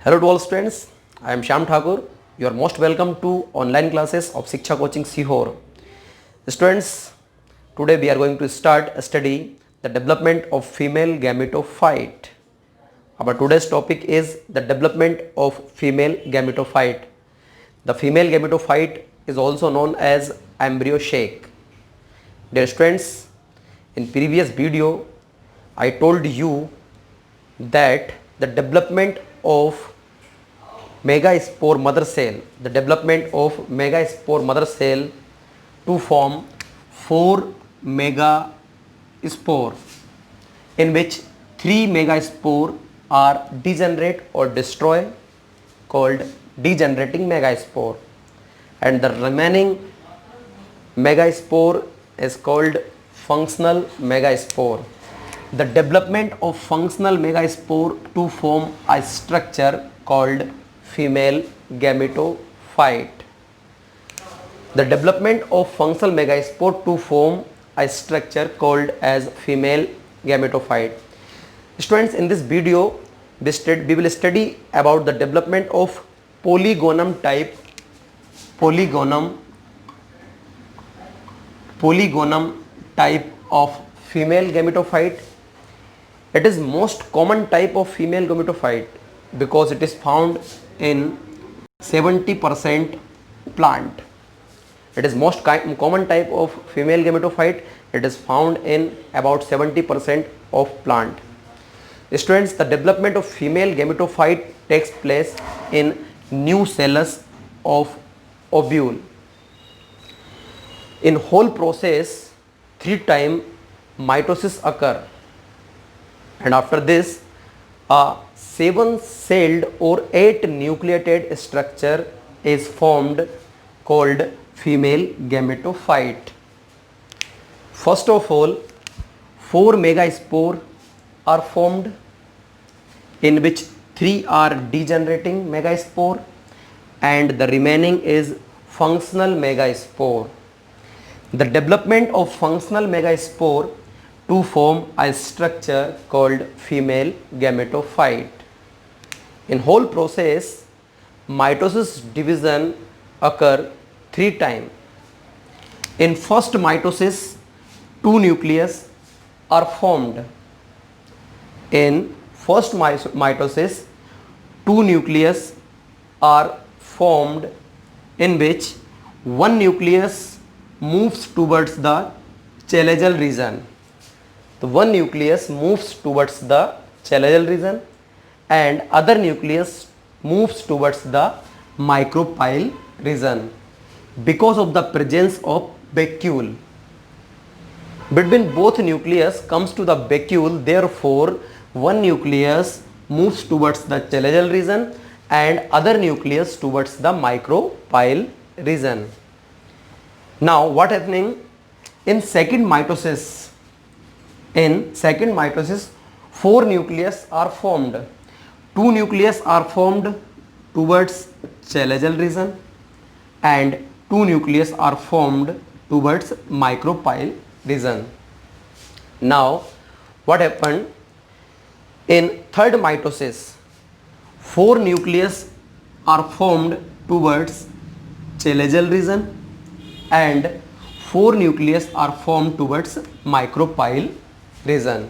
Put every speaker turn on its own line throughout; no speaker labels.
Hello to all students, I am Shyam Thakur. You are most welcome to online classes of Shiksha Coaching Sihor. Students, today we are going to start a study the development of female gametophyte. Our today's topic is the development of female gametophyte. The female gametophyte is also known as embryo shake. Dear students, in previous video I told you that the development of megaspore mother cell, to form 4 megaspore, in which 3 megaspore are degenerate or destroy, called degenerating megaspore, and the remaining megaspore is called functional megaspore. The development of functional megaspore to form a structure called female gametophyte. The development of functional megaspore to form a structure called as female gametophyte. Students, in this video we will study about the development of polygonum type of female gametophyte. It is most common type of female gametophyte because it is found in 70% plant. It is most common type of female gametophyte. It is found in about 70% of plant. Students, the development of female gametophyte takes place in nucellus of ovule. In whole process, 3 times mitosis occur, and after this a 7-celled or 8 nucleated structure is formed called female gametophyte. First of all, 4 megaspore are formed, in which 3 are degenerating megaspore and the remaining is functional megaspore. The development of functional megaspore to form a structure called female gametophyte. In whole process, mitosis division occur 3 times. In first mitosis, 2 nucleus are formed. In first mitosis, 2 nucleus are formed, in which 1 nucleus moves towards the chelazal region. The one nucleus moves towards the chelazal region and other nucleus moves towards the micropyle region because of the presence of vacuole. Between both nucleus comes to the vacuole, therefore one nucleus moves towards the chelazal region and other nucleus towards the micropyle region. Now what happening in second mitosis? In second mitosis, 4 nucleus are formed. 2 nucleus are formed towards chelazal region and 2 nucleus are formed towards micropyle region. Now what happened in third mitosis? 4 nucleus are formed towards chelazal region and 4 nucleus are formed towards micropyle region.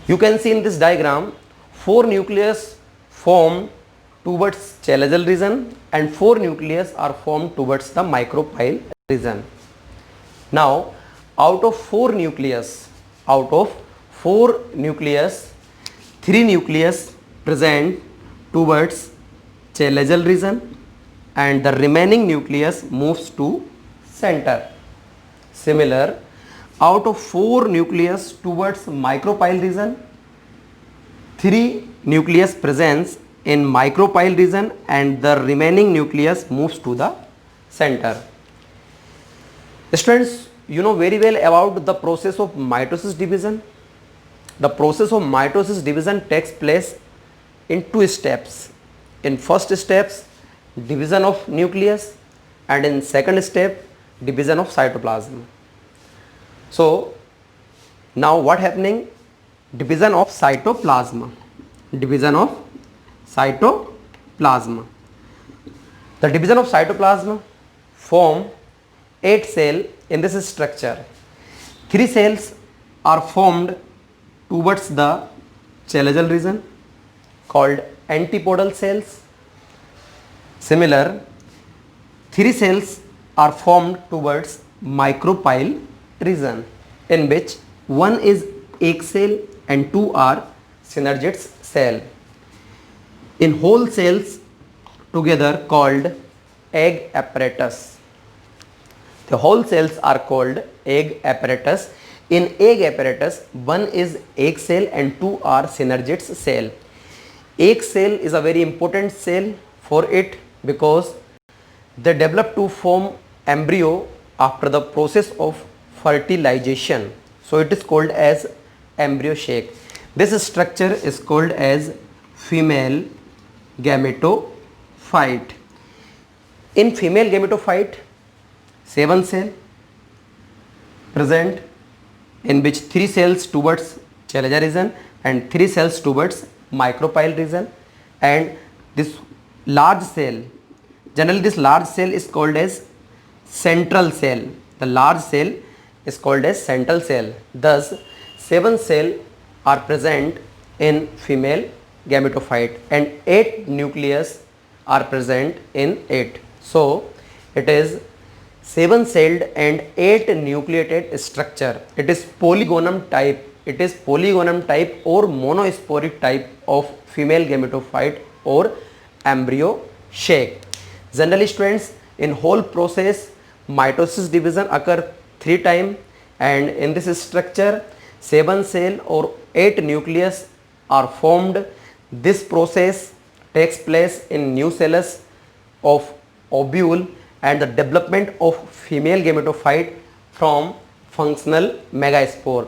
You can see in this diagram 4 nucleus formed towards chelazal region and 4 nucleus are formed towards the micropyle region. Now out of 4 nucleus, 3 nucleus present towards chelazal region and the remaining nucleus moves to center. Similar, out of 4 nucleus towards micropyle region, 3 nucleus presents in micropyle region and the remaining nucleus moves to the center. Students, you know very well about the process of mitosis division. The process of mitosis division takes place in 2 steps. In first steps, division of nucleus, and in second step, division of cytoplasm. So now what happening? Division of cytoplasm. cytoplasm. The division of cytoplasm form 8 cells in this structure. 3 cells are formed towards the chelazal region called antipodal cells. Similar, 3 cells are formed towards micropyle region, in which one is egg cell and 2 are Synnergid's cell. In whole cells together called egg apparatus. The whole cells are called egg apparatus. In egg apparatus, one is egg cell and 2 are Synnergid's cell. Egg cell is a very important cell for it because they develop to form embryo after the process of fertilization. So it is called as embryo sac. This structure is called as female gametophyte. In female gametophyte, 7 cells present, in which 3 cells towards chelazar region and 3 cells towards micropyle region, and this large cell, generally this large cell is called as central cell. The large cell is called as central cell. Thus 7 cells are present in female gametophyte and 8 nucleus are present in it. So it is 7 celled and 8 nucleated structure. It is polygonum type. It is polygonum type or monosporic type of female gametophyte or embryo sac. Generally students, in whole process mitosis division occur 3 times, and in this structure 7 cell or 8 nucleus are formed. This process takes place in nucellus of ovule and the development of female gametophyte from functional megaspore.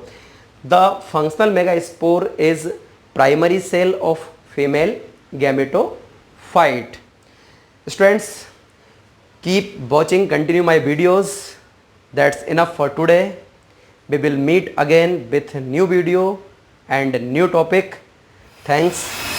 The functional megaspore is primary cell of female gametophyte. Students, keep watching, continue my videos. That's enough for today. We will meet again with new video and new topic. Thanks.